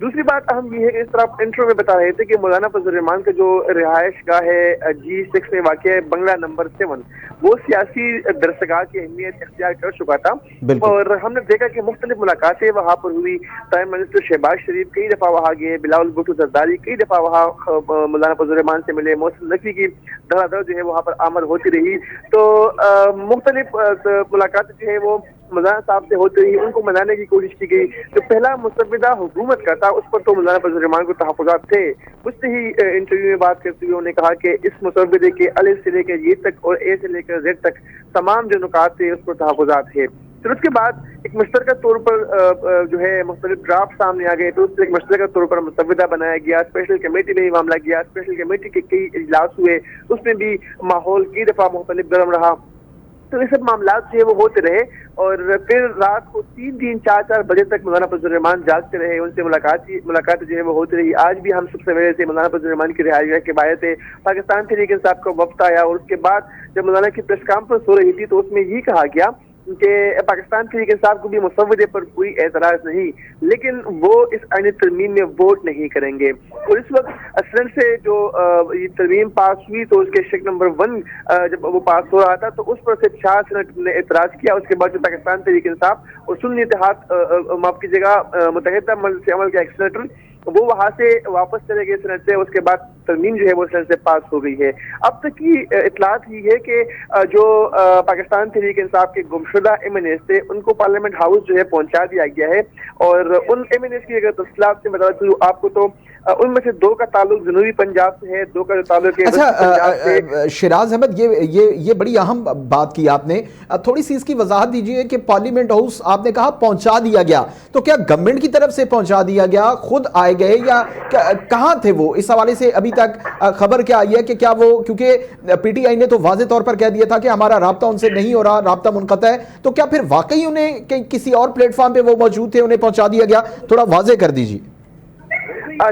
دوسری بات اہم یہ ہے کہ اس طرح آپ انٹرو میں بتا رہے تھے کہ مولانا فضل الرحمان کا جو رہائش گاہ ہے G6 میں واقع ہے بنگلہ نمبر 7 وہ سیاسی درسگاہ کی اہمیت اختیار کر چکا تھا اور ہم نے دیکھا کہ مختلف ملاقاتیں وہاں پر ہوئی. پرائم منسٹر شہباز شریف کئی دفعہ وہاں گئے, بلاول بھٹو زرداری کئی دفعہ وہاں مولانا فضل الرحمان سے ملے, محسن نقوی کی دھڑا دھڑ جو ہے وہاں پر آمد ہوتی رہی. تو مختلف ملاقاتیں جو ہے وہ مولانا صاحب سے ہوتے رہی, ان کو منانے کی کوشش کی گئی. جو پہلا مسودہ حکومت کا تھا اس پر تو مولانا فضل الرحمان کو تحفظات تھے. مجھ سے ہی انٹرویو میں بات کرتے ہوئے انہوں نے کہا کہ اس مسودے کے الف سے لے کر یہ تک اور اے سے لے کر زیڈ تک تمام جو نکات تھے اس پر تحفظات ہے. پھر اس کے بعد ایک مشترکہ طور پر جو ہے مختلف ڈرافٹ سامنے آ گئے, تو اس سے ایک مشترکہ طور پر مسودہ بنایا گیا. اسپیشل کمیٹی میں معاملہ گیا, اسپیشل کمیٹی کے کئی اجلاس ہوئے, اس میں بھی ماحول کئی دفعہ مختلف گرم رہا. تو یہ سب معاملات جو ہے وہ ہوتے رہے اور پھر رات کو 3-4 بجے تک مولانا فضل الرحمان جاگتے رہے. ان سے ملاقات جو ہے وہ ہوتی رہی. آج بھی ہم سب سویرے سے مولانا فضل الرحمان کی رہائش گاہ کے باہر تھے. پاکستان تحریک انصاف کا وفد آیا اور اس کے بعد جب مولانا کی پریس کانفرنس ہو رہی تھی تو اس میں یہ کہا گیا کہ پاکستان تحریک انصاف کو بھی مسودے پر کوئی اعتراض نہیں, لیکن وہ اس آئینی ترمیم میں ووٹ نہیں کریں گے. اور اس وقت اصل سے جو یہ ترمیم پاس ہوئی تو اس کے شک نمبر 1 جب وہ پاس ہو رہا تھا تو اس پر سے 4 سینیٹر نے اعتراض کیا. اس کے بعد جو پاکستان تحریک انصاف اور سنی اتحاد معاف کیجیے گا متحدہ مجلس عمل کا ایک سینیٹر وہ وہاں سے واپس چلے گئے سینٹ سے. اس کے بعد ترمیم جو ہے وہ سینٹ سے پاس ہو گئی ہے. اب تک کی اطلاعات یہ ہے کہ جو پاکستان تحریک انصاف کے گمشدہ ایم این ایز تھے ان کو پارلیمنٹ ہاؤس جو ہے پہنچا دیا گیا ہے. اور ان ایم این ایز کی اگر تفصیلات سے بتا دوں آپ کو تو ان میں سے 2 کا تعلق جنوبی پنجاب سے ہے, 2 کا جو تعلق ہے اچھا شیراز احمد, یہ بڑی اہم بات کی آپ نے, تھوڑی سی اس کی وضاحت دیجئے کہ پارلیمنٹ ہاؤس آپ نے کہا پہنچا دیا گیا, تو کیا گورنمنٹ کی طرف سے پہنچا دیا گیا, خود آئے گئے یا کہاں تھے وہ؟ اس حوالے سے ابھی تک خبر کیا آئی ہے کہ کیا وہ, کیونکہ پی ٹی آئی نے تو واضح طور پر کہہ دیا تھا کہ ہمارا رابطہ ان سے نہیں ہو رہا, رابطہ منقطع ہے, تو کیا پھر واقعی انہیں کسی اور پلیٹ فارم پہ وہ موجود تھے, انہیں پہنچا دیا گیا؟ تھوڑا واضح کر دیجیے.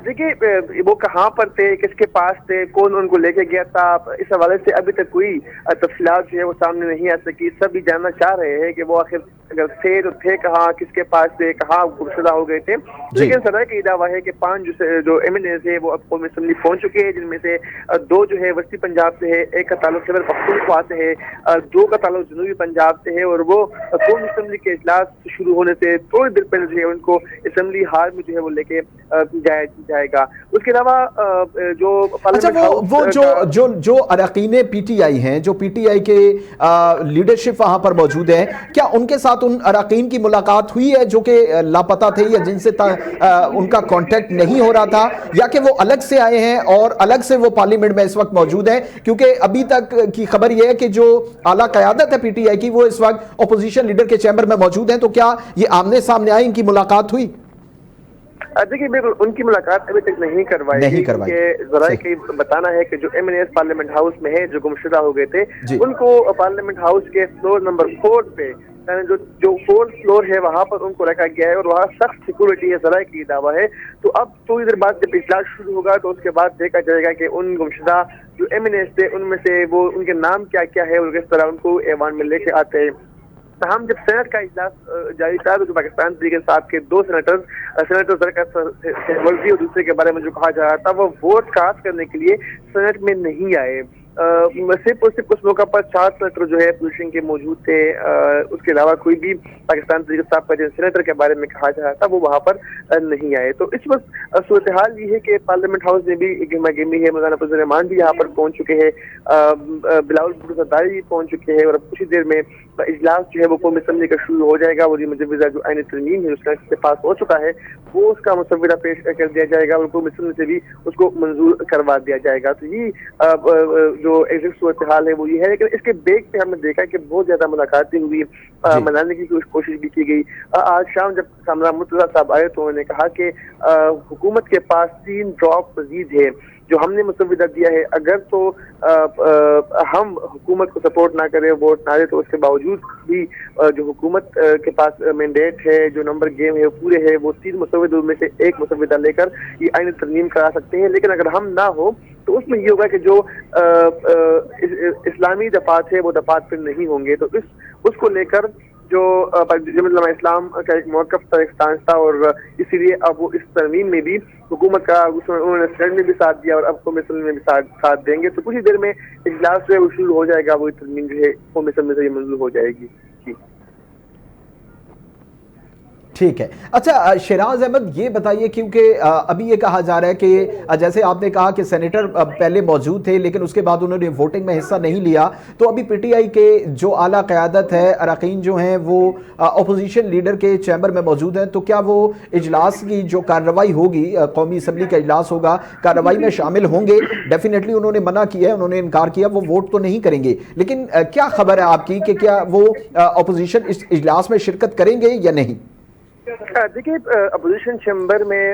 دیکھیے وہ کہاں پر تھے, کس کے پاس تھے, کون ان کو لے کے گیا تھا, اس حوالے سے ابھی تک کوئی تفصیلات جو ہے وہ سامنے نہیں آ سکی. سب بھی جاننا چاہ رہے ہیں کہ وہ آخر اگر تھے تو تھے کہاں, کس کے پاس تھے, کہاں گمشدہ ہو گئے تھے. لیکن سرائے کا یہ دعویٰ ہے کہ 5 جو ایم این ایز ہے وہ اب قومی اسمبلی پہنچ چکے ہیں, جن میں سے 2 جو ہے وسطی پنجاب سے ہے, 1 کا تعلق خیبر پختونخوا سے ہے, 2 کا تعلق جنوبی پنجاب سے ہے. اور وہ قومی اسمبلی کے اجلاس شروع ہونے سے تھوڑی دیر پہلے جو ہے ان کو اسمبلی ہال میں جو ہے وہ لے کے جائے گا. اس کے علاوہ جو جو اراکین پی ٹی آئی ہیں, جو پی ٹی آئی کے لیڈرشپ وہاں پر موجود ہے, کیا ان کے ساتھ ان اراکین کی ملاقات ہوئی ہے جو کہ لاپتہ تھے یا جن سے ان کا کانٹیکٹ نہیں ہو رہا تھا, یا کہ وہ الگ سے آئے ہیں اور الگ سے وہ پارلیمنٹ میں اس وقت موجود ہیں؟ کیونکہ ابھی تک کی خبر یہ ہے کہ جو اعلیٰ قیادت ہے پی ٹی آئی کی وہ اس وقت اپوزیشن لیڈر کے چیمبر میں موجود ہیں, تو کیا یہ آمنے سامنے آئے, ان کی ملاقات ہوئی؟ دیکھیے بالکل ان کی ملاقات ابھی تک نہیں کروائی کہ ذرائع کی بتانا ہے کہ جو MNAs parliament house میں ہے جو گمشدہ ہو گئے تھے ان کو پارلیمنٹ ہاؤس کے فلور نمبر 4 پہ یعنی جو 4th فلور ہے وہاں پر ان کو رکھا گیا ہے اور وہاں سخت سیکورٹی ہے, ذرائع کی دعویٰ ہے. تو اب تھوڑی دیر بعد جب اجلاس شروع ہوگا تو اس کے بعد دیکھا جائے گا کہ ان گمشدہ جو ایم این ایز تھے ان میں سے وہ ان کے نام کیا کیا ہے اور کس طرح ان کو ایوان میں لے کے آتے ہیں. ہم جب سینٹ کا اجلاس جاری تھا تو پاکستان تحریک انصاف کے 2 سینیٹر زرکت ورزی اور دوسرے کے بارے میں جو کہا جا رہا تھا وہ ووٹ کاسٹ کرنے کے لیے سینٹ میں نہیں آئے. صرف اس موقع پر 4 سینیٹر جو ہے پوزیشن کے موجود تھے. اس کے علاوہ کوئی بھی پاکستان تحریک انصاف کا جو سینیٹر کے بارے میں کہا جا رہا تھا وہ وہاں پر نہیں آئے. تو اس وقت صورتحال یہ ہے کہ پارلیمنٹ ہاؤس میں بھی گہما گہمی ہے. مولانا فضل الرحمان بھی یہاں پر پہنچ چکے ہیں, بلاول بھٹو زرداری بھی پہنچ چکے ہیں, اور اب کچھ دیر میں اجلاس جو ہے وہ قومی اسمبلی کا شروع ہو جائے گا. وہ مجوزہ جو آئینی ترمیم ہے اس کا سے پاس ہو چکا ہے وہ اس کا مسودہ پیش کر دیا جائے گا اور قومی اسمبلی سے بھی اس کو منظور کروا دیا جائے گا. تو یہ جو ایگزیکٹ صورتحال ہے وہ یہ ہے. لیکن اس کے بیک پہ ہم نے دیکھا کہ بہت زیادہ ملاقاتیں ہوئی, منانے کی کوشش بھی کی گئی. آج شام جب سامراء مرتضیٰ صاحب آئے تو انہوں نے کہا کہ حکومت کے پاس 3 ڈراپ مزید ہے جو ہم نے مسودہ دیا ہے. اگر تو ہم حکومت کو سپورٹ نہ کرے, ووٹ نہ دے, تو اس کے باوجود بھی جو حکومت کے پاس مینڈیٹ ہے, جو نمبر گیم ہے وہ پورے ہے, وہ 3 مسودوں میں سے 1 مسودہ لے کر یہ آئینی ترمیم کرا سکتے ہیں. لیکن اگر ہم نہ ہو تو اس میں یہ ہوگا کہ جو اسلامی دفعات ہے وہ دفعات پھر نہیں ہوں گے. تو اس کو لے کر جو جمعیت علماء اسلام کا ایک موقف تھا، ایک سٹانس تھا، اور اسی لیے اب وہ اس ترمیم میں بھی حکومت کا انہوں نے سینٹ میں بھی ساتھ دیا اور اب قومی اسمبلی میں بھی ساتھ دیں گے. تو کچھ ہی دیر میں اجلاس جو ہے وہ شروع ہو جائے گا، وہ ترمیم جو ہے قومی اسمبلی سے یہ منظور ہو جائے گی. جی ٹھیک ہے. اچھا شیراز احمد یہ بتائیے، کیونکہ ابھی یہ کہا جا رہا ہے کہ جیسے آپ نے کہا کہ سینیٹر پہلے موجود تھے لیکن اس کے بعد انہوں نے ووٹنگ میں حصہ نہیں لیا، تو ابھی پی ٹی آئی کے جو اعلیٰ قیادت ہے، اراکین جو ہیں وہ اپوزیشن لیڈر کے چیمبر میں موجود ہیں، تو کیا وہ اجلاس کی جو کارروائی ہوگی، قومی اسمبلی کا اجلاس ہوگا، کارروائی میں شامل ہوں گے؟ ڈیفینیٹلی انہوں نے منع کیا ہے، انہوں نے انکار کیا، وہ ووٹ تو نہیں کریں گے، لیکن کیا خبر ہے آپ کی کہ کیا وہ اپوزیشن اس اجلاس میں شرکت کریں گے یا نہیں؟ دیکھیے اپوزیشن چیمبر میں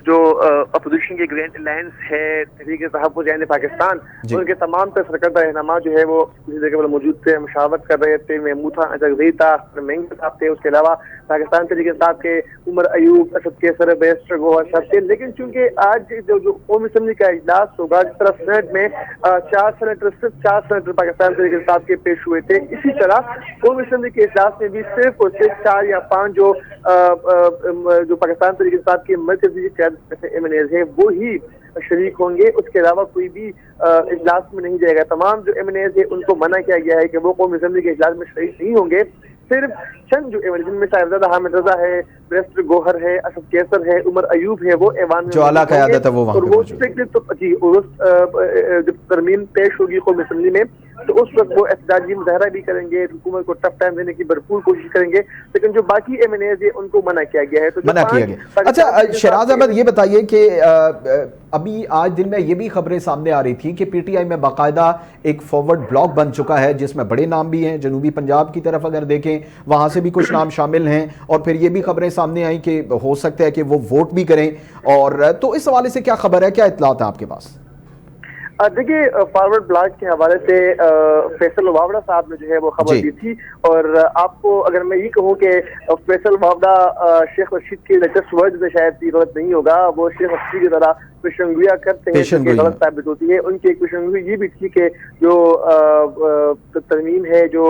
جو اپوزیشن کی گرینڈ الائنس ہے تحریک تحفظ یعنی پاکستان، ان کے تمام تر سرکردہ رہنما جو ہے وہ کسی جگہ پر موجود تھے، مشاورت کر رہے تھے. محمود خان اجغزی تھا، مہنگ صاحب تھے، اس کے علاوہ پاکستان تحریک انصاف کے عمر ایوب، اسد کیسر، بیرسٹر گوہر صاحب تھے. لیکن چونکہ آج جو قومی اسمبلی کا اجلاس ہوگا، جس طرح سینٹ میں صرف 4 سینیٹر پاکستان تحریک انصاف کے پیش ہوئے تھے، اسی طرح قومی اسمبلی کے اجلاس میں بھی صرف اور صرف 4 یا 5 جو پاکستان تحریک انصاف کی مرکزی قیادت سے ایم این ایز ہیں وہی شریک ہوں گے. اس کے علاوہ کوئی بھی اجلاس میں نہیں جائے گا. تمام جو ایم این ایز ہیں ان کو منع کیا گیا ہے کہ وہ قومی اسمبلی کے اجلاس میں شریک نہیں ہوں گے. صرف چند جو ایم این ایز جن میں صاحبزادہ حامد رضا ہے، بیرسٹر گوہر ہے، اسد کیسر ہے، عمر ایوب ہے، وہ ایوان میں جو اعلیٰ قیادت ہے وہ وہاں پہ موجود ہے. جب ترمیم پیش ہوگی قومی اسمبلی میں تو اس وقت وہ احتجاجی مظاہرہ بھی کریں گے، حکومت کو ٹف ٹائم دینے کی بھرپور کوشش کریں گے. لیکن جو باقی ایم این ایز ہیں ان کو منع کیا گیا ہے. تو منع کیا گیا. اچھا شیراز احمد یہ بتائیے کہ ابھی آج دن میں یہ بھی خبریں سامنے آ رہی تھی کہ پی ٹی آئی میں باقاعدہ ایک فارورڈ بلاک بن چکا ہے جس میں بڑے نام بھی ہیں. جنوبی پنجاب کی طرف اگر دیکھیں وہاں سے بھی کچھ نام شامل ہیں، اور پھر یہ بھی خبریں سامنے آئیں کہ ہو سکتا ہے کہ وہ ووٹ بھی کریں. اور تو اس حوالے سے کیا خبر ہے، کیا اطلاعات ہیں آپ کے پاس؟ دیکھیے فارورڈ بلاک کے حوالے سے فیصل واوڑا صاحب نے جو ہے وہ خبر دی تھی. اور آپ کو اگر میں یہ کہوں کہ فیصل واوڑا شیخ رشید کے لیٹسٹ ورڈ میں شاید یہ غلط نہیں ہوگا، وہ شیخ رشید کی طرح پیشنگویاں کرتے ہیں جو غلط ثابت ہوتی ہے. ان کی ایک پیشنگوئی یہ بھی تھی کہ جو ترمیم ہے، جو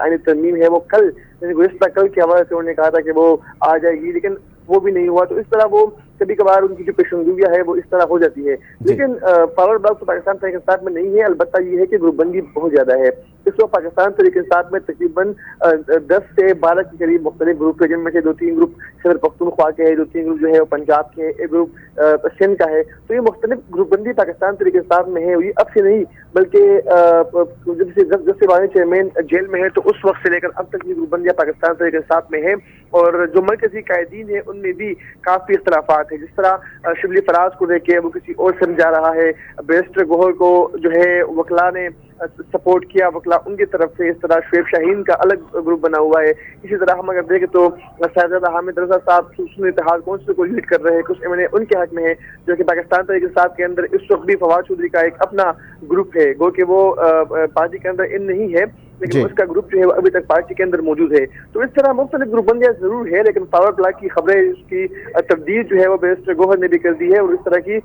آئینی ترمیم ہے، وہ کل گزشتہ کل کے حوالے سے انہوں نے کہا تھا کہ وہ آ جائے گی، لیکن وہ بھی نہیں ہوا. تو اس طرح وہ کبھی کبھار ان کی جو پیشنگویاں ہے وہ اس طرح ہو جاتی ہے. لیکن فارورڈ بلاک تو پاکستان تحریک انصاف میں نہیں ہے. البتہ یہ ہے کہ گروپ بندی بہت زیادہ ہے. اس وقت پاکستان تحریک انصاف میں تقریباً 10 سے 12 کے قریب مختلف گروپ ہیں، جن میں سے 2-3 گروپ خیبر پختونخوا کے ہے، 2-3 گروپ جو ہے وہ پنجاب کے، ایک گروپ سندھ کا ہے. تو یہ مختلف گروپ بندی پاکستان تحریک انصاف میں ہے. یہ اب سے نہیں بلکہ جب سے بانی چیئرمین جیل میں ہے تو اس وقت سے لے کر اب تک یہ گروپ بندیاں پاکستان تحریک انصاف میں ہے. اور جو مرکزی قائدین ہیں ان میں بھی کافی اختلافات ہیں. جس طرح شبلی فراز کو دیکھے وہ کسی اور سمجھا رہا ہے، بیرسٹر گوہر کو جو ہے وکلا نے سپورٹ کیا، وکلا ان کی طرف سے. اس طرح شعیب شاہین کا الگ گروپ بنا ہوا ہے. اسی طرح ہم اگر دیکھیں تو صاحبزادہ حامد رضا صاحب سنی اتحاد کونسل کو لیڈ کر رہے ہیں. کچھ ایم این اے ان کے حق میں ہے جو کہ پاکستان تحریک انصاف کے اندر اس وقت بھی فواد چودھری کا ایک اپنا گروپ ہے، گو کہ وہ پارٹی کے اندر ان نہیں ہے لیکن اس کا گروپ جو ہے وہ ابھی تک پارٹی کے اندر موجود ہے. تو اس طرح مختلف گروپ بندیاں ضرور ہے، لیکن فارورڈ بلاک کی خبریں اس کی تبدیل جو ہے وہ بیرسٹر گوہر نے بھی کر دی ہے. اور اس طرح کی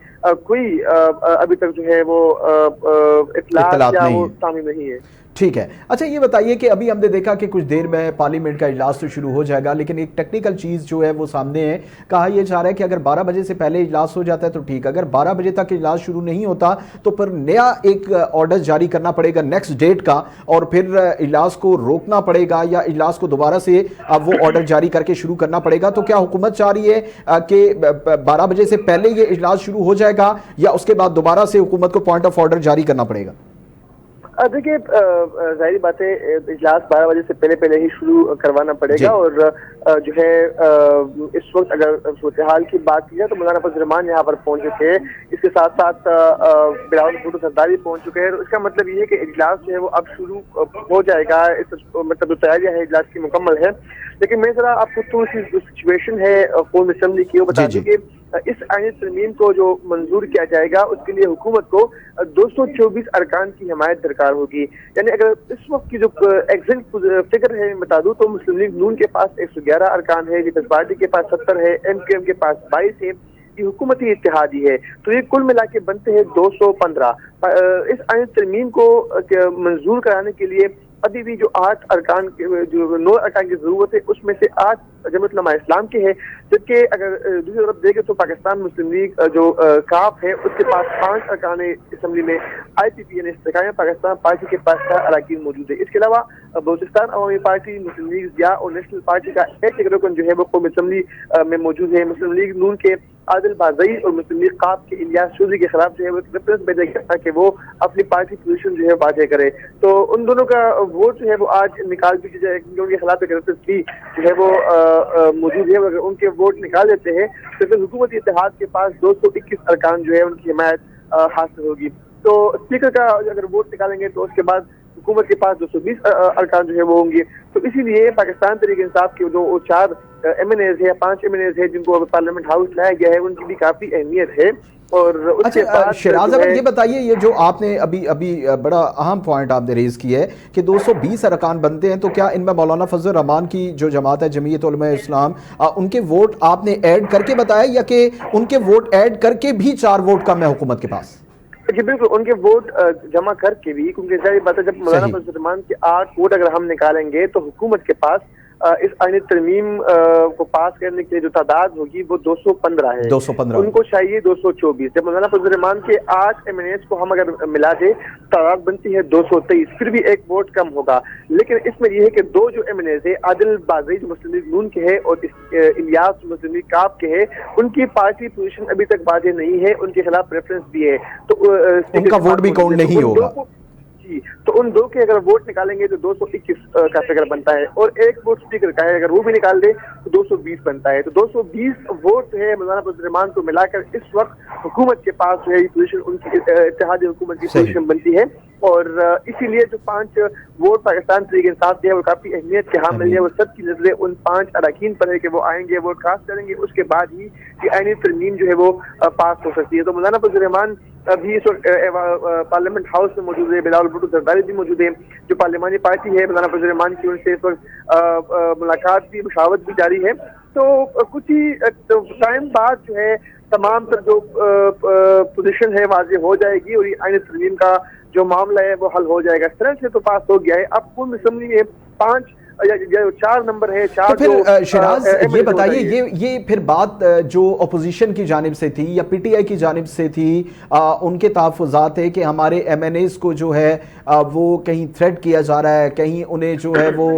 کوئی ابھی تک جو ہے وہ اطلاعات یا وہ سامنے نہیں ہے. ٹھیک ہے. اچھا یہ بتائیے کہ ابھی ہم نے دیکھا کہ کچھ دیر میں پارلیمنٹ کا اجلاس تو شروع ہو جائے گا، لیکن ایک ٹیکنیکل چیز جو ہے وہ سامنے ہے. کہا یہ جا رہا ہے کہ اگر 12 بجے سے پہلے اجلاس ہو جاتا ہے تو ٹھیک، اگر 12 بجے تک اجلاس شروع نہیں ہوتا تو پھر نیا ایک آرڈر جاری کرنا پڑے گا نیکسٹ ڈیٹ کا، اور پھر اجلاس کو روکنا پڑے گا یا اجلاس کو دوبارہ سے اب وہ آرڈر جاری کر کے شروع کرنا پڑے گا. تو کیا حکومت چاہ رہی ہے کہ 12 بجے سے پہلے یہ اجلاس شروع ہو جائے گا یا اس کے بعد دوبارہ سے حکومت کو پوائنٹ آف آرڈر جاری کرنا پڑے گا؟ دیکھیے ظاہری بات ہے اجلاس 12 بجے سے پہلے ہی شروع کروانا پڑے گا. اور جو ہے اس وقت اگر صورتحال کی بات کی جائے تو مولانا فضل الرحمان یہاں پر پہنچ چکے ہیں. اس کے ساتھ ساتھ بلاول بھٹو سرداری پہنچ چکے ہیں. اس کا مطلب یہ ہے کہ اجلاس جو ہے وہ اب شروع ہو جائے گا. مطلب جو تیاریاں ہیں اجلاس کی مکمل ہے. لیکن میں ذرا آپ کو تھوڑی سی سچویشن ہے قومی اسمبلی کی وہ بتا دوں کہ اس آئینی ترمیم کو جو منظور کیا جائے گا اس کے لیے حکومت کو 224 ارکان کی حمایت درکار ہوگی. یعنی اگر اس وقت کی جو ایگزیکٹ فگر ہے بتا دوں تو مسلم لیگ نون کے پاس 111 ارکان ہے، پیپلز پارٹی کے پاس 70 ہے، ایم کیو ایم کے پاس 22 ہے. یہ حکومتی اتحادی ہے تو یہ کل ملا کے بنتے ہیں 215. اس آئین ترمیم کو منظور کرانے کے لیے ابھی بھی جو 8 ارکان جو 9 ارکان کی ضرورت ہے اس میں سے 8 جمعیت علماء اسلام کے ہیں، جبکہ اگر دوسری طرف دیکھیں تو پاکستان مسلم لیگ جو کاف ہے اس کے پاس 5 ارکان اسمبلی میں، آئی پی پی یعنی استحکام پاکستان پارٹی کے پاس 4 اراکین موجود ہے۔ اس کے علاوہ بلوچستان عوامی پارٹی، مسلم لیگ ضیاء اور نیشنل پارٹی کا ایک رکن جو ہے وہ قومی اسمبلی میں موجود ہے۔ مسلم لیگ نون کے عادل بازئی اور مسلم لیگ قاف کے الیاس چودھری کے خلاف جو ہے وہ ریفرنس بھیجا گیا تھا کہ وہ اپنی پارٹی پوزیشن جو ہے واضح کرے، تو ان دونوں کا ووٹ جو ہے وہ آج نکال بھی جائے، کیونکہ ان کے خلاف ایک ریفرنس بھی جو ہے وہ موجود ہے۔ اگر ان کے ووٹ نکال دیتے ہیں تو پھر حکومتی اتحاد کے پاس 221 ارکان جو ہے ان کی حمایت حاصل ہوگی۔ تو اسپیکر کا اگر ووٹ نکالیں گے تو اس کے بعد حکومت کے پاس 220 ارکان جو ہے وہ ہوں گے۔ تو اسی لیے پاکستان تحریک انصاف کے جو 4 ایم این ایز ہے، 5 ایم این ایز ہے جن کو پارلیمنٹ ہاؤس لایا گیا ہے، ان کی بھی کافی اہمیت ہے۔ اور اس کے بعد شہراز احمد یہ بتائیے، یہ جو آپ نے ابھی بڑا اہم پوائنٹ آپ نے ریز کی ہے کہ 220 ارکان بنتے ہیں، تو کیا ان میں مولانا فضل الرحمان کی جو جماعت ہے جمعیت علماء اسلام، ان کے ووٹ آپ نے ایڈ کر کے بتایا یا کہ ان کے ووٹ ایڈ کر کے بھی 4 ووٹ کم ہے حکومت کے پاس؟ جی بالکل، ان کے ووٹ جمع کر کے بھی، کیونکہ ظاہر بات ہے جب مولانا فضل الرحمان کے 8 ووٹ اگر ہم نکالیں گے تو حکومت کے پاس اس آئینی ترمیم کو پاس کرنے کے جو تعداد ہوگی وہ 215 ہے، 215 ان کو چاہیے 224۔ جب مولانا فضل الرحمان کے 8 ایم این ایز کو ہم اگر ملا دیں تعداد بنتی ہے 223، پھر بھی ایک ووٹ کم ہوگا۔ لیکن اس میں یہ ہے کہ 2 جو ایم این ایز ہے، عادل بازئی جو مسلم لیگ نون کے ہے اور الیاس مسلم لیگ کاف کے ہے، ان کی پارٹی پوزیشن ابھی تک واضح نہیں ہے، ان کے خلاف ریفرنس بھی ہے، تو ان کا ووٹ بھی کاؤنٹ نہیں ہوگا۔ جی، تو ان 2 کے اگر ووٹ نکالیں گے تو 221 کا فگر بنتا ہے، اور ایک ووٹ اسپیکر کا ہے، اگر وہ بھی نکال دے تو 220 بنتا ہے۔ تو 220 ووٹ جو ہے مولانا فضل الرحمان کو ملا کر اس وقت حکومت کے پاس جو ہے یہ پوزیشن ان کی اتحادی حکومت کی پوزیشن بنتی ہے، اور اسی لیے جو 5 ووٹ پاکستان تحریک انصاف کے ہے وہ کافی اہمیت کے حامل ہے۔ وہ سب کی نظریں ان 5 اراکین پر ہے کہ وہ آئیں گے، ووٹ کاسٹ کریں گے، اس کے بعد ہی یہ آئینی ترمیم جو ہے وہ پاس ہو سکتی ہے۔ تو مولانا فضل الرحمان ابھی اس وقت پارلیمنٹ ہاؤس میں موجود ہے، بلاول بھٹو زرداری بھی موجود ہے، جو پارلیمانی پارٹی ہے مولانا فضل الرحمان کی، ان سے اس وقت ملاقات بھی، مشاورت بھی جاری ہے۔ تو کچھ ہی ٹائم بعد جو ہے تمام تر جو پوزیشن ہے واضح ہو جائے گی، اور یہ آئینی ترمیم کا جو معاملہ ہے وہ حل ہو جائے گا۔ اس طرح سے تو پاس ہو گیا ہے۔ اب کل اسمبلی میں 5 یا 4 نمبر ہے، 4 تو پھر شہراز یہ بتائیے، یہ پھر بات جو اپوزیشن کی جانب سے تھی یا پی ٹی آئی کی جانب سے تھی، ان کے تحفظات ہے کہ ہمارے ایم این ایز کو جو ہے وہ کہیں تھریٹ کیا جا رہا ہے، کہیں انہیں جو ہے وہ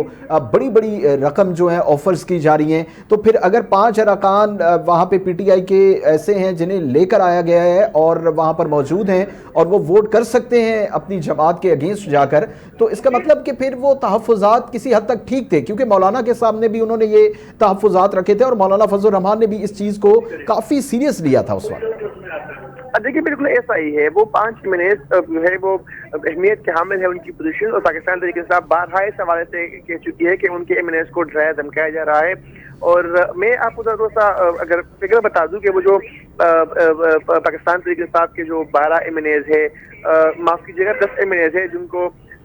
بڑی بڑی رقم جو ہے آفرز کی جا رہی ہیں، تو پھر اگر 5 اراکان وہاں پہ پی ٹی آئی کے ایسے ہیں جنہیں لے کر آیا گیا ہے اور وہاں پر موجود ہیں اور وہ ووٹ کر سکتے ہیں اپنی جماعت کے اگینسٹ جا کر، تو اس کا مطلب کہ پھر وہ تحفظات کسی حد تک ٹھیک تھے، کیونکہ مولانا کے سامنے بھی انہوں نے یہ تحفظات رکھے تھے اور مولانا فضل الرحمان نے بھی اس چیز کو کافی سیریس لیا تھا اس وقت۔ دیکھیے بالکل ایسا ہی ہے، وہ 5 ایم این ایز جو ہے وہ اہمیت کے حامل ہے ان کی پوزیشن، اور پاکستان تحریک انصاف بارہا اس حوالے سے کہہ چکی ہے کہ ان کے ایم این ایز کو ڈرایا دھمکایا جا رہا ہے۔ اور میں آپ کو ذرا سا اگر فگر بتا دوں کہ وہ جو پاکستان تحریک انصاف کے جو 12 ایم این ایز ہے، معاف کیجیے گا 10 ایم این ایز ہے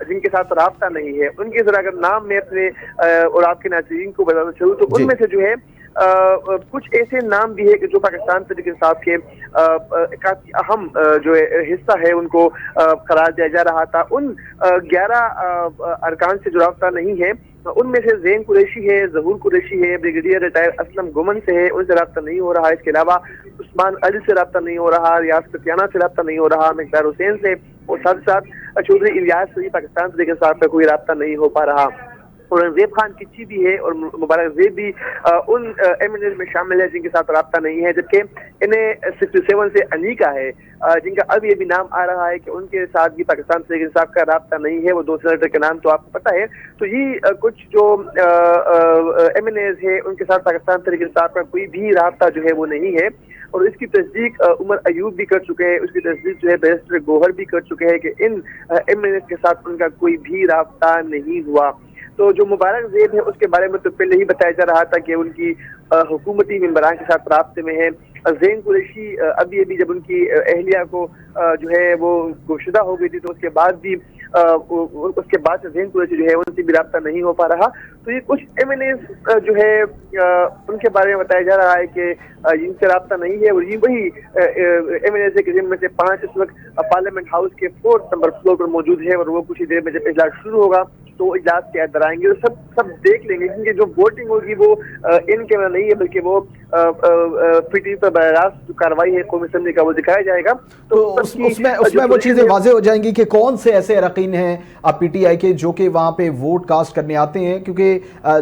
جن کے ساتھ رابطہ نہیں ہے، ان کے ذرا اگر نام میں اپنے اور آپ کے ناظرین کو بتانا چاہوں تو ان میں سے جو ہے کچھ ایسے نام بھی ہے کہ جو پاکستان تحریک انصاف کے کافی اہم جو حصہ ہے ان کو قرار دیا جا رہا تھا۔ ان 11 ارکان سے جو رابطہ نہیں ہے، ان میں سے زین قریشی ہے، ظہور قریشی ہے، بریگیڈیئر ریٹائر اسلم گمن سے ہے، ان سے رابطہ نہیں ہو رہا۔ اس کے علاوہ عثمان علی سے رابطہ نہیں ہو رہا، ریاض فتیانہ سے رابطہ نہیں ہو رہا، مقدار حسین سے، اور ساتھ چودھری الیاس سے پاکستان تحریک انصاف کا کوئی رابطہ نہیں ہو پا رہا۔ اورنگزیب خان کچی بھی ہے اور مبارک زیب بھی ان ایم این ایز میں شامل ہے جن کے ساتھ رابطہ نہیں ہے، جبکہ انہیں 67 سے انیکا ہے جن کا اب یہ بھی نام آ رہا ہے کہ ان کے ساتھ بھی پاکستان تحریک انصاف کا رابطہ نہیں ہے، وہ 2 سینیٹر کے نام تو آپ کو پتہ ہے۔ تو یہ کچھ جو ایم این ایز ہے ان کے ساتھ پاکستان تحریک انصاف کا کوئی بھی رابطہ جو ہے وہ نہیں ہے، اور اس کی تصدیق عمر ایوب بھی کر چکے ہیں، اس کی تصدیق جو ہے بیرسٹر گوہر بھی کر چکے ہیں کہ ان ایم این ایز کے ساتھ ان کا کوئی بھی رابطہ نہیں ہوا۔ تو جو مبارک زیب ہے اس کے بارے میں تو پہلے ہی بتایا جا رہا تھا کہ ان کی حکومتی ممبران کے ساتھ رابطے میں ہے۔ زین قریشی ابھی جب ان کی اہلیہ کو جو ہے وہ گمشدہ ہو گئی تھی تو اس کے بعد سے زین قریشی جو ہے ان سے بھی رابطہ نہیں ہو پا رہا۔ تو یہ کچھ ایم این ایز جو ہے ان کے بارے میں بتایا جا رہا ہے کہ ان سے رابطہ نہیں ہے، اور یہ وہی ایم این ایز ہے کہ جن میں سے 5 اس وقت پارلیمنٹ ہاؤس کے 4 نمبر فلور پر موجود ہے، اور وہ کچھ ہی دیر میں جب اجلاس شروع ہوگا 2 اجلاس کے درائیں گے تو سب دیکھ لیں گے، کیونکہ جو ووٹنگ ہوگی وہ ان کیمرہ نہیں ہے بلکہ وہ پی ٹی وی پر براہ راست جو کاروائی ہے قومی اسمبلی کا وہ دکھایا جائے گا. تو اس میں وہ چیزیں واضح ہو جائیں گی کہ کون سے ایسے اراکین ہیں پی ٹی آئی کے جو کہ وہاں پہ ووٹ کاسٹ کرنے آتے ہیں، کیونکہ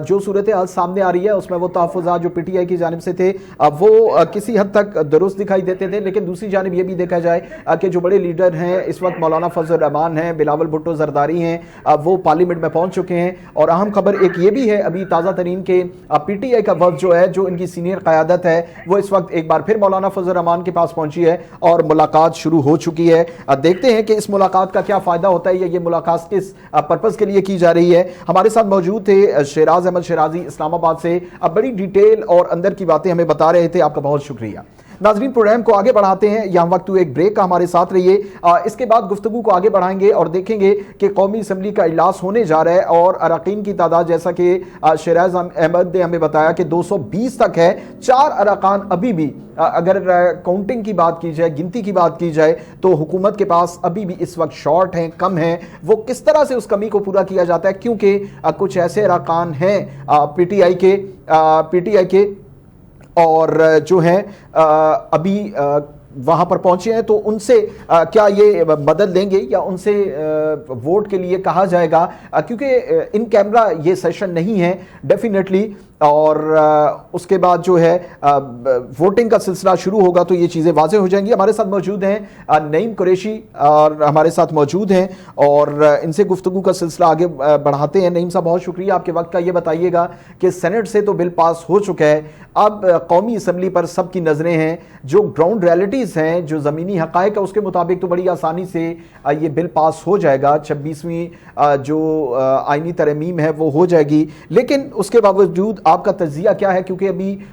جو صورتحال سامنے آ رہی ہے اس میں وہ تحفظات جو پی ٹی آئی کی جانب سے تھے وہ کسی حد تک درست دکھائی دیتے تھے، لیکن دوسری جانب یہ بھی دیکھا جائے کہ جو بڑے لیڈر ہیں اس وقت مولانا فضل الرحمان ہیں، بلاول بھٹو زرداری ہیں، وہ پارلیمنٹ میں پہنچ چکے ہیں. اور اہم خبر ایک یہ بھی ہے ابھی تازہ ترین کہ پی ٹی آئی کا وفد جو ہے، جو ان کی سینئر قیادت ہے، وہ اس وقت ایک بار پھر مولانا فضل الرحمان کے پاس پہنچی ہے اور ملاقات شروع ہو چکی ہے. دیکھتے ہیں کہ اس ملاقات کا کیا فائدہ ہوتا ہے یا یہ ملاقات کس پرپس کے لیے کی جا رہی ہے. ہمارے ساتھ موجود تھے شیراز احمد شیرازی اسلام آباد سے، اب بڑی ڈیٹیل اور اندر کی باتیں ہمیں بتا رہے تھے. آپ کا بہت شکریہ. ناظرین پروگرام کو آگے بڑھاتے ہیں، یہاں وقت ایک بریک کا، ہمارے ساتھ رہیے. اس کے بعد گفتگو کو آگے بڑھائیں گے اور دیکھیں گے کہ قومی اسمبلی کا اجلاس ہونے جا رہا ہے اور اراکین کی تعداد جیسا کہ شیراز احمد نے ہمیں بتایا کہ 220 تک ہے. 4 اراکین ابھی بھی اگر کاؤنٹنگ کی بات کی جائے، گنتی کی بات کی جائے تو حکومت کے پاس ابھی بھی اس وقت شارٹ ہیں، کم ہیں. وہ کس طرح سے اس کمی کو پورا کیا جاتا ہے، کیونکہ کچھ ایسے اراکین ہیں پی ٹی آئی کے اور جو ہیں ابھی وہاں پر پہنچے ہیں، تو ان سے کیا یہ مدد لیں گے یا ان سے ووٹ کے لیے کہا جائے گا، کیونکہ ان کیمرہ یہ سیشن نہیں ہے ڈیفینیٹلی. اور اس کے بعد جو ہے ووٹنگ کا سلسلہ شروع ہوگا تو یہ چیزیں واضح ہو جائیں گی. ہمارے ساتھ موجود ہیں نعیم قریشی اور ہمارے ساتھ موجود ہیں اور ان سے گفتگو کا سلسلہ آگے بڑھاتے ہیں. نعیم صاحب بہت شکریہ آپ کے وقت کا. یہ بتائیے گا کہ سینٹ سے تو بل پاس ہو چکا ہے، اب قومی اسمبلی پر سب کی نظریں ہیں. جو گراؤنڈ ریالٹیز ہیں، جو زمینی حقائق ہے، اس کے مطابق تو بڑی آسانی سے یہ بل پاس ہو جائے گا. 26ویں جو آئینی ترمیم ہے وہ ہو جائے گی، لیکن اس کے باوجود آپ کا تجزیہ کیا ہے؟ کیونکہ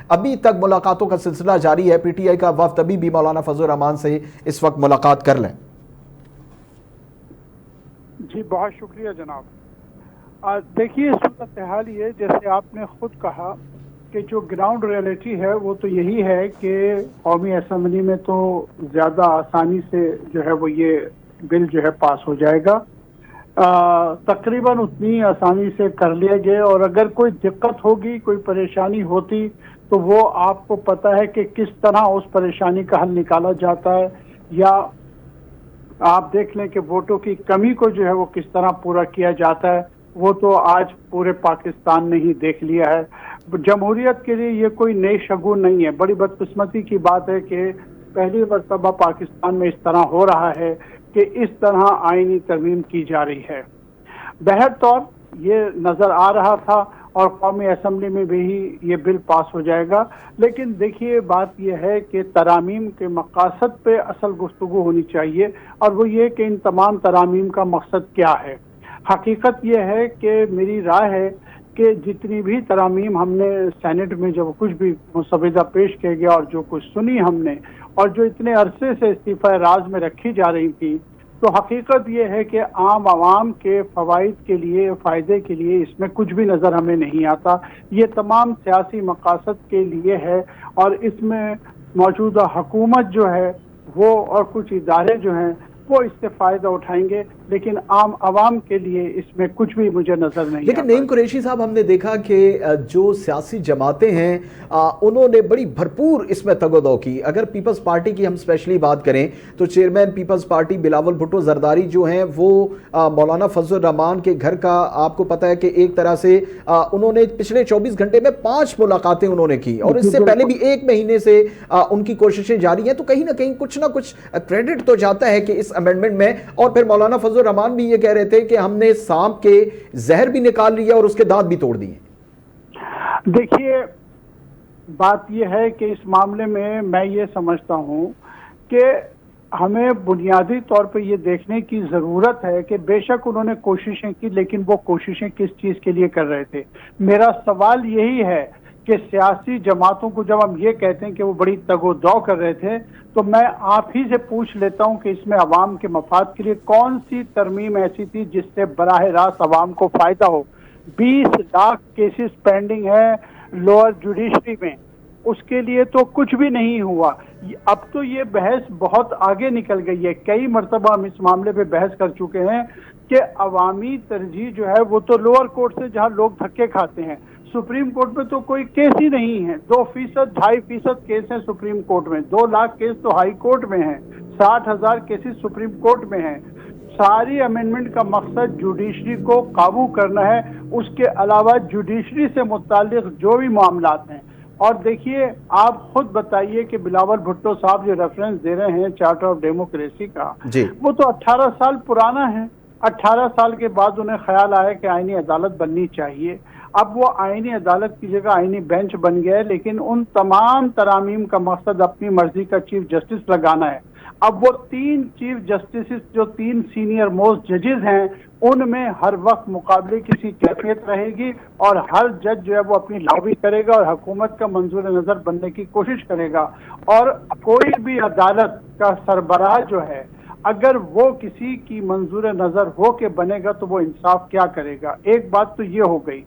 ابھی تک ملاقاتوں کا سلسلہ جاری ہے، پی ٹی آئی کا وفد ابھی بھی مولانا فضل الرحمان سے اس وقت ملاقات کر لیں. جی بہت شکریہ جناب. دیکھیے صورتحال یہ جیسے آپ نے خود کہا کہ جو گراؤنڈ ریئلٹی ہے وہ تو یہی ہے کہ قومی اسمبلی میں تو زیادہ آسانی سے جو ہے وہ یہ بل جو ہے پاس ہو جائے گا، تقریباً اتنی آسانی سے کر لیے گئے. اور اگر کوئی دقت ہوگی، کوئی پریشانی ہوتی تو وہ آپ کو پتہ ہے کہ کس طرح اس پریشانی کا حل نکالا جاتا ہے، یا آپ دیکھ لیں کہ ووٹوں کی کمی کو جو ہے وہ کس طرح پورا کیا جاتا ہے. وہ تو آج پورے پاکستان نے ہی دیکھ لیا ہے. جمہوریت کے لیے یہ کوئی نئی شگون نہیں ہے. بڑی بدقسمتی کی بات ہے کہ پہلی مرتبہ پاکستان میں اس طرح ہو رہا ہے کہ اس طرح آئینی ترمیم کی جا رہی ہے. بہرطور یہ نظر آ رہا تھا اور قومی اسمبلی میں بھی یہ بل پاس ہو جائے گا. لیکن دیکھیے بات یہ ہے کہ ترامیم کے مقاصد پہ اصل گفتگو ہونی چاہیے، اور وہ یہ کہ ان تمام ترامیم کا مقصد کیا ہے. حقیقت یہ ہے کہ میری رائے ہے کہ جتنی بھی ترامیم ہم نے سینٹ میں جب کچھ بھی مسودہ پیش کیا گیا اور جو کچھ سنی ہم نے، اور جو اتنے عرصے سے استعفیٰ راز میں رکھی جا رہی تھی، تو حقیقت یہ ہے کہ عام عوام کے فوائد کے لیے، فائدے کے لیے اس میں کچھ بھی نظر ہمیں نہیں آتا. یہ تمام سیاسی مقاصد کے لیے ہے، اور اس میں موجودہ حکومت جو ہے وہ اور کچھ ادارے جو ہیں وہ اس سے فائدہ اٹھائیں گے، لیکن عام عوام کے لیے اس میں کچھ بھی مجھے نظر نہیں آتا. لیکن نعیم قریشی صاحب، ہم نے دیکھا کہ جو سیاسی جماعتیں ہیں انہوں نے بڑی بھرپور اس میں تگ و دو کی. اگر پیپلز پارٹی کی ہم اسپیشلی بات کریں تو chairman peoples party Bilawal Bhutto Zardari جو ہیں وہ مولانا فضل الرحمان کے گھر کا آپ کو پتہ ہے کہ ایک طرح سے انہوں نے پچھلے 24 گھنٹے میں 5 ملاقاتیں انہوں نے کی، اور اس سے پہلے بھی 1 مہینے سے ان کی کوششیں جاری ہیں. تو کہیں نہ کہیں کچھ نہ کچھ کریڈٹ تو جاتا ہے کہ اس امینڈمنٹ میں. اور پھر مولانا فضل الرحمان بھی یہ کہہ رہے تھے کہ ہم نے سانپ کے زہر بھی نکال لیا اور اس کے دانت بھی توڑ دیے. دیکھیے بات یہ ہے کہ اس معاملے میں یہ سمجھتا ہوں کہ ہمیں بنیادی طور پہ یہ دیکھنے کی ضرورت ہے کہ بے شک انہوں نے کوششیں کی، لیکن وہ کوششیں کس چیز کے لیے کر رہے تھے. میرا سوال یہی ہے کہ سیاسی جماعتوں کو جب ہم یہ کہتے ہیں کہ وہ بڑی تگ و دو کر رہے تھے، تو میں آپ ہی سے پوچھ لیتا ہوں کہ اس میں عوام کے مفاد کے لیے کون سی ترمیم ایسی تھی جس سے براہ راست عوام کو فائدہ ہو؟ 20 لاکھ کیسز پینڈنگ ہے لوئر جوڈیشری میں، اس کے لیے تو کچھ بھی نہیں ہوا. اب تو یہ بحث بہت آگے نکل گئی ہے. کئی مرتبہ ہم اس معاملے پہ بحث کر چکے ہیں کہ عوامی ترجیح جو ہے وہ تو لوور کورٹ سے جہاں لوگ دھکے کھاتے ہیں، سپریم کورٹ میں تو کوئی کیس ہی نہیں ہے، 2%، 2.5% کیس ہیں سپریم کورٹ میں، 2 لاکھ کیس تو ہائی کورٹ میں ہیں، 60,000 کیسز سپریم کورٹ میں ہیں۔ ساری امینڈمنٹ کا مقصد جوڈیشری کو قابو کرنا ہے، اس کے علاوہ جوڈیشری سے متعلق جو بھی معاملات ہیں۔ اور دیکھیے آپ خود بتائیے کہ بلاول بھٹو صاحب جو ریفرنس دے رہے ہیں چارٹر آف ڈیموکریسی کا، جی وہ تو 18 سال پرانا ہے۔ 18 سال کے بعد انہیں خیال آیا کہ آئینی عدالت بننی چاہیے، اب وہ آئینی عدالت کی جگہ آئینی بینچ بن گیا ہے، لیکن ان تمام ترامیم کا مقصد اپنی مرضی کا چیف جسٹس لگانا ہے۔ اب وہ 3 چیف جسٹسز جو 3 سینئر موسٹ ججز ہیں، ان میں ہر وقت مقابلے کسی کیفیت رہے گی، اور ہر جج جو ہے وہ اپنی لابی کرے گا اور حکومت کا منظور نظر بننے کی کوشش کرے گا، اور کوئی بھی عدالت کا سربراہ جو ہے اگر وہ کسی کی منظور نظر ہو کے بنے گا تو وہ انصاف کیا کرے گا۔ ایک بات تو یہ ہو گئی۔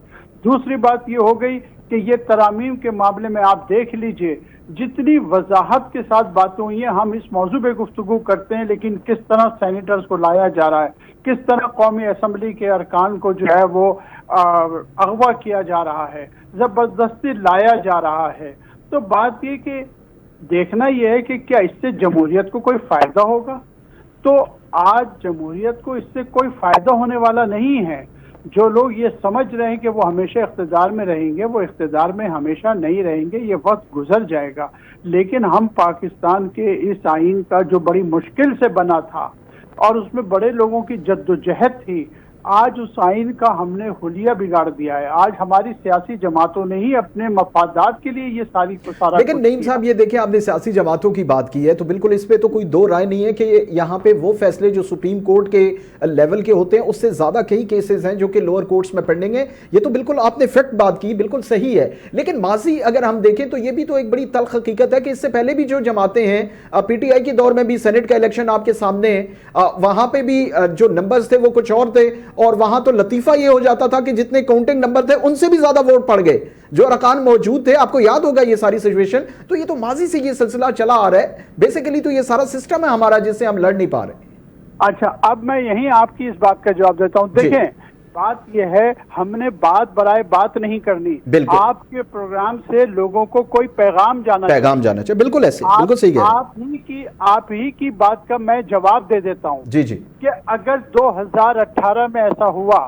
دوسری بات یہ ہو گئی کہ یہ ترامیم کے معاملے میں آپ دیکھ لیجئے جتنی وضاحت کے ساتھ باتیں ہوئی ہیں، ہم اس موضوع پہ گفتگو کرتے ہیں لیکن کس طرح سینیٹرز کو لایا جا رہا ہے، کس طرح قومی اسمبلی کے ارکان کو جو ہے وہ اغوا کیا جا رہا ہے، زبردستی لایا جا رہا ہے۔ تو بات یہ کہ دیکھنا یہ ہے کہ کیا اس سے جمہوریت کو کوئی فائدہ ہوگا؟ تو آج جمہوریت کو اس سے کوئی فائدہ ہونے والا نہیں ہے۔ جو لوگ یہ سمجھ رہے ہیں کہ وہ ہمیشہ اقتدار میں رہیں گے، وہ اقتدار میں ہمیشہ نہیں رہیں گے، یہ وقت گزر جائے گا۔ لیکن ہم پاکستان کے اس آئین کا جو بڑی مشکل سے بنا تھا اور اس میں بڑے لوگوں کی جدوجہد تھی، آج اس آئین کا ہم نے حلیہ بگاڑ دیا ہے۔ آج ہماری سیاسی جماعتوں نے ہی اپنے مفادات کے لیے یہ سارا لیکن نعیم صاحب یہ دیکھیں، آپ نے سیاسی جماعتوں کی بات کی ہے تو بالکل اس پہ تو کوئی دو رائے نہیں ہے کہ یہاں پہ وہ فیصلے جو سپریم کورٹ کے لیول کے ہوتے ہیں اس سے زیادہ کئی کیسز ہیں جو کہ لوور کورٹس میں پینڈنگ ہیں۔ یہ تو بالکل آپ نے فیکٹ بات کی، بالکل صحیح ہے، لیکن ماضی اگر ہم دیکھیں تو یہ بھی تو ایک بڑی تلخ حقیقت ہے کہ اس سے پہلے بھی جو جماعتیں ہیں، پی ٹی آئی کے دور میں بھی سینٹ کا الیکشن آپ کے سامنے ہے، وہاں پہ بھی جو نمبرز تھے وہ کچھ اور تھے، اور وہاں تو لطیفہ یہ ہو جاتا تھا کہ جتنے کاؤنٹنگ نمبر تھے ان سے بھی زیادہ ووٹ پڑ گئے جو ارکان موجود تھے۔ آپ کو یاد ہوگا یہ ساری سچویشن، تو یہ تو ماضی سے یہ سلسلہ چلا آ رہا ہے، بیسیکلی تو یہ سارا سسٹم ہے ہمارا جس سے ہم لڑ نہیں پا رہے۔ اچھا، اب میں یہیں آپ کی اس بات کا جواب دیتا ہوں۔ دیکھیں بات یہ ہے، ہم نے بات برائے بات نہیں کرنی، آپ کے پروگرام سے لوگوں کو کوئی پیغام جانا چاہیے، بالکل ایسے، بالکل صحیح ہے۔ آپ ہی کی بات کا میں جواب دے دیتا ہوں کہ اگر 2018 میں ایسا ہوا،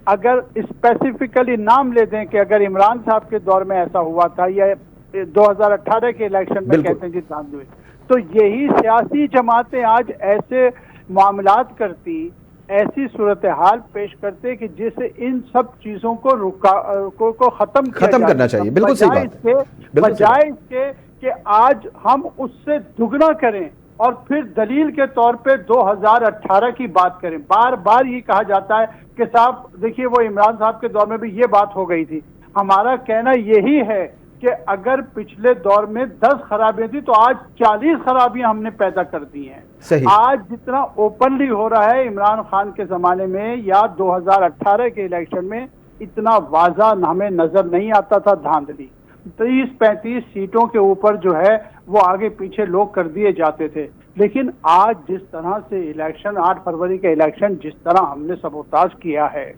اگر اسپیسیفکلی نام لے دیں کہ اگر عمران صاحب کے دور میں ایسا ہوا تھا یا 2018 کے الیکشن میں کہتے ہیں جی دھاندلی، تو یہی سیاسی جماعتیں آج ایسے معاملات کرتی، ایسی صورتحال پیش کرتے کہ جس سے ان سب چیزوں کو ختم کرنا چاہیے۔ بالکل صحیح بات ہے، بجائے اس کے کہ آج ہم اس سے دگنا کریں اور پھر دلیل کے طور پہ 2018 کی بات کریں۔ بار بار یہ کہا جاتا ہے کہ صاحب دیکھیے وہ عمران صاحب کے دور میں بھی یہ بات ہو گئی تھی۔ ہمارا کہنا یہی ہے کہ اگر پچھلے دور میں 10 خرابیاں تھی تو آج 40 خرابیاں ہم نے پیدا کر دی ہیں۔ آج جتنا اوپنلی ہو رہا ہے عمران خان کے زمانے میں یا 2018 کے الیکشن میں، اتنا واضح ہمیں نظر نہیں آتا تھا دھاندلی۔ 30-35 سیٹوں کے اوپر جو ہے وہ آگے پیچھے لوگ کر دیے جاتے تھے، لیکن آج جس طرح سے الیکشن 8 فروری کے الیکشن جس طرح ہم نے سبوتاژ کیا ہے،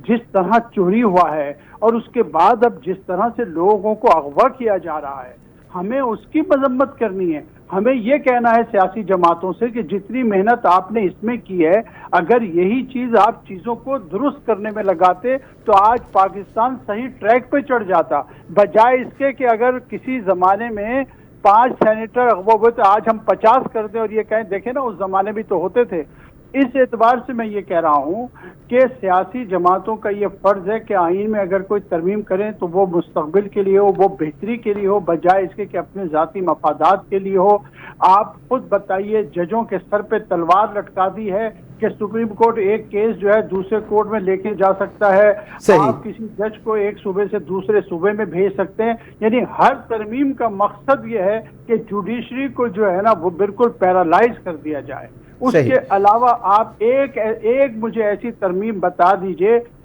جس طرح چوری ہوا ہے، اور اس کے بعد اب جس طرح سے لوگوں کو اغوا کیا جا رہا ہے، ہمیں اس کی مذمت کرنی ہے۔ ہمیں یہ کہنا ہے سیاسی جماعتوں سے کہ جتنی محنت آپ نے اس میں کی ہے، اگر یہی چیز آپ چیزوں کو درست کرنے میں لگاتے تو آج پاکستان صحیح ٹریک پہ چڑھ جاتا، بجائے اس کے کہ اگر کسی زمانے میں 5 سینیٹر اغوا ہوئے تو آج ہم 50 کر دیں اور یہ کہیں دیکھیں نا اس زمانے بھی تو ہوتے تھے۔ اس اعتبار سے میں یہ کہہ رہا ہوں کہ سیاسی جماعتوں کا یہ فرض ہے کہ آئین میں اگر کوئی ترمیم کریں تو وہ مستقبل کے لیے ہو، وہ بہتری کے لیے ہو، بجائے اس کے کہ اپنے ذاتی مفادات کے لیے ہو۔ آپ خود بتائیے، ججوں کے سر پہ تلوار لٹکا دی ہے کہ سپریم کورٹ ایک کیس جو ہے دوسرے کورٹ میں لے کے جا سکتا ہے، آپ کسی جج کو ایک صوبے سے دوسرے صوبے میں بھیج سکتے ہیں۔ یعنی ہر ترمیم کا مقصد یہ ہے کہ جوڈیشری کو جو ہے نا وہ بالکل پیرالائز کر دیا جائے۔ اس کے علاوہ آپ ایک مجھے ایسی ترمیم بتا دیجئے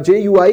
JUI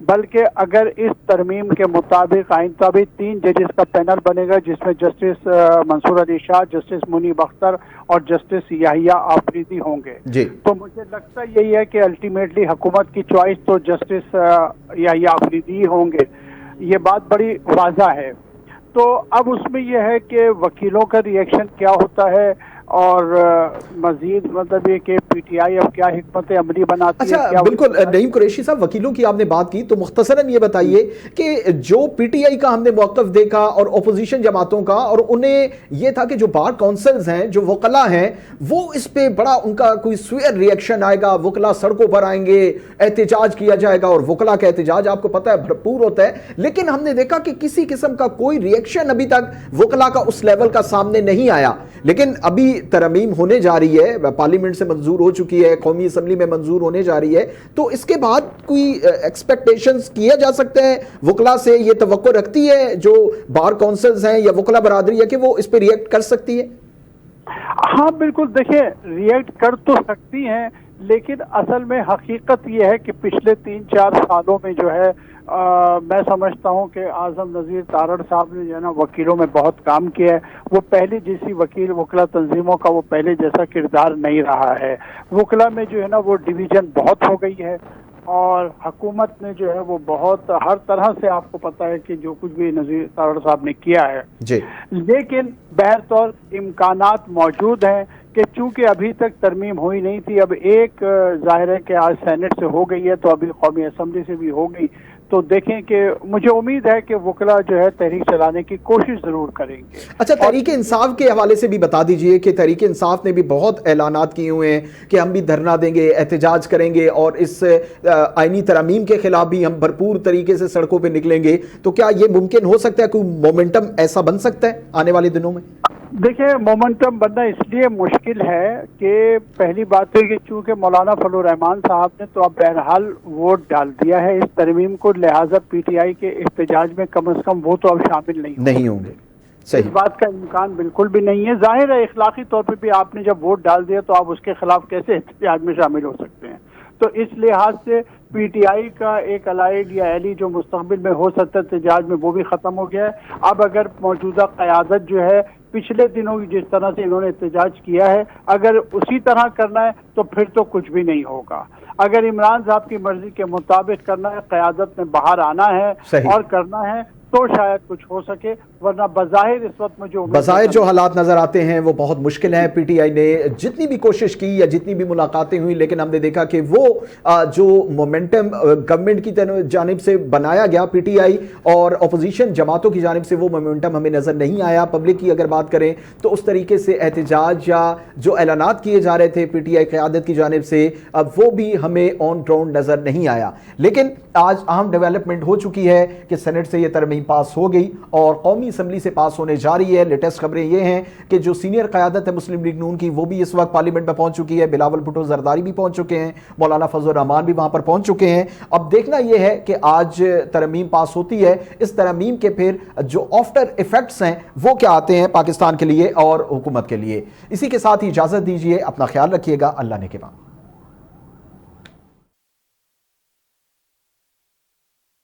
بلکہ اگر اس ترمیم کے مطابق آئندہ بھی 3 ججز کا پینل بنے گا، جس میں جسٹس منصور علی شاہ، جسٹس منیب اختر اور جسٹس یحییٰ آفریدی ہوں گے، تو مجھے لگتا یہی ہے کہ الٹیمیٹلی حکومت کی چوائس تو جسٹس یحییٰ آفریدی ہوں گے، یہ بات بڑی واضح ہے۔ تو اب اس میں یہ ہے کہ وکیلوں کا ریئیکشن کیا ہوتا ہے، اور مزید مطلب یہ کہ پی ٹی آئی اب کیا حکمت عملی بناتی ہے۔ اچھا بالکل نعیم قریشی صاحب، وکیلوں کی آپ نے بات کی تو مختصراً یہ بتائیے کہ جو پی ٹی آئی کا ہم نے موقف دیکھا اور اپوزیشن جماعتوں کا، اور انہیں یہ تھا کہ جو بار کونسلز ہیں، جو وکلاء ہیں، وہ اس پہ بڑا ان کا کوئی سوئر ریئیکشن آئے گا، وکلاء سڑکوں پر آئیں گے، احتجاج کیا جائے گا، اور وکلاء کا احتجاج آپ کو پتہ ہے بھرپور ہوتا ہے، لیکن ہم نے دیکھا کہ کسی قسم کا کوئی ریئیکشن ابھی تک وکلاء کا اس لیول کا سامنے نہیں آیا۔ لیکن ابھی ترمیم ہونے جا رہی ہے، پارلیمنٹ سے منظور ہو چکی ہے، قومی اسمبلی میں منظور ہونے جا رہی ہے، تو اس کے بعد کوئی ایکسپیکٹیشنز کیا جا سکتے ہیں وکلاء سے؟ یہ توقع رکھتی ہے جو بار کونسلز ہیں یا وکلاء برادری ہے کہ وہ اس پہ ریئیکٹ کر سکتی ہے؟ ہاں بالکل، دیکھیں ریئیکٹ کر تو سکتی ہیں، لیکن اصل میں حقیقت یہ ہے کہ پچھلے 3-4 سالوں میں جو ہے میں سمجھتا ہوں کہ اعظم نذیر تارڑ صاحب نے جو ہے نا وکیلوں میں بہت کام کیا ہے۔ وہ پہلی جیسی وکلا تنظیموں کا وہ پہلے جیسا کردار نہیں رہا ہے۔ وکلا میں جو ہے نا وہ ڈویژن بہت ہو گئی ہے، اور حکومت نے جو ہے وہ بہت ہر طرح سے، آپ کو پتہ ہے کہ جو کچھ بھی نذیر تارڑ صاحب نے کیا ہے جی، لیکن بہرطور امکانات موجود ہیں کہ چونکہ ابھی تک ترمیم ہوئی نہیں تھی، اب ایک ظاہر ہے کہ آج سینٹ سے ہو گئی ہے، تو ابھی قومی اسمبلی سے بھی ہوگی، تو دیکھیں کہ مجھے امید ہے کہ وکلاء جو ہے تحریک چلانے کی کوشش ضرور کریں گے۔ اچھا، تحریک انصاف کے حوالے سے بھی بتا دیجئے کہ تحریک انصاف نے بھی بہت اعلانات کیے ہوئے ہیں کہ ہم بھی دھرنا دیں گے، احتجاج کریں گے، اور اس آئینی ترامیم کے خلاف بھی ہم بھرپور طریقے سے سڑکوں پہ نکلیں گے، تو کیا یہ ممکن ہو سکتا ہے، کوئی مومنٹم ایسا بن سکتا ہے آنے والے دنوں میں؟ دیکھیں مومنٹم بننا اس لیے مشکل ہے کہ پہلی بات ہے کہ چونکہ مولانا فضل الرحمان صاحب نے تو اب بہرحال ووٹ ڈال دیا ہے اس ترمیم کو، لہٰذا پی ٹی آئی کے احتجاج میں کم از کم وہ تو اب شامل نہیں ہوں گے۔ صحیح، اس بات کا امکان بالکل بھی نہیں ہے۔ ظاہر ہے اخلاقی طور پہ بھی آپ نے جب ووٹ ڈال دیا تو آپ اس کے خلاف کیسے احتجاج میں شامل ہو سکتے ہیں؟ تو اس لحاظ سے پی ٹی آئی کا ایک الائیڈ یا ایلی جو مستقبل میں ہو سکتا ہے احتجاج میں، وہ بھی ختم ہو گیا ہے۔ اب اگر موجودہ قیادت جو ہے پچھلے دنوں جس طرح سے انہوں نے احتجاج کیا ہے، اگر اسی طرح کرنا ہے تو پھر تو کچھ بھی نہیں ہوگا۔ اگر عمران صاحب کی مرضی کے مطابق کرنا ہے، قیادت میں باہر آنا ہے اور کرنا ہے، تو شاید کچھ ہو سکے، ورنہ بظاہر اس وقت میں بظاہر جو حالات نظر آتے ہیں وہ بہت مشکل ہیں۔ پی ٹی آئی نے جتنی بھی کوشش کی یا جتنی بھی ملاقاتیں ہوئی، لیکن ہم نے دیکھا کہ وہ جو مومنٹم گورنمنٹ کی جانب سے بنایا گیا پی ٹی آئی اور اپوزیشن جماعتوں کی جانب سے، وہ مومنٹم ہمیں نظر نہیں آیا۔ پبلک کی اگر بات کریں تو اس طریقے سے احتجاج یا جو اعلانات کیے جا رہے تھے پی ٹی آئی قیادت کی جانب سے، وہ بھی ہمیں آن گراؤنڈ نظر نہیں آیا۔ لیکن آج اہم ڈیولپمنٹ ہو چکی ہے کہ سینٹ سے یہ ترمیم پاس ہو گئی اور قومی اسمبلی سے پاس ہونے جا رہی ہے۔ لیٹسٹ خبریں یہ ہیں کہ جو سینئر قیادت ہے مسلم لیگ نون کی، وہ بھی اس وقت پارلیمنٹ میں پہنچ چکی ہے، بلاول بھٹو زرداری بھی پہنچ چکے ہیں، مولانا فضل الرحمان بھی وہاں پر پہنچ چکے ہیں۔ اب دیکھنا یہ ہے کہ آج ترمیم پاس ہوتی ہے، اس ترمیم کے پھر جو آفٹر ایفیکٹس ہیں وہ کیا آتے ہیں پاکستان کے لیے اور حکومت کے لیے۔ اسی کے ساتھ ہی اجازت دیجیے، اپنا خیال رکھیے گا، اللہ نے کے بعد۔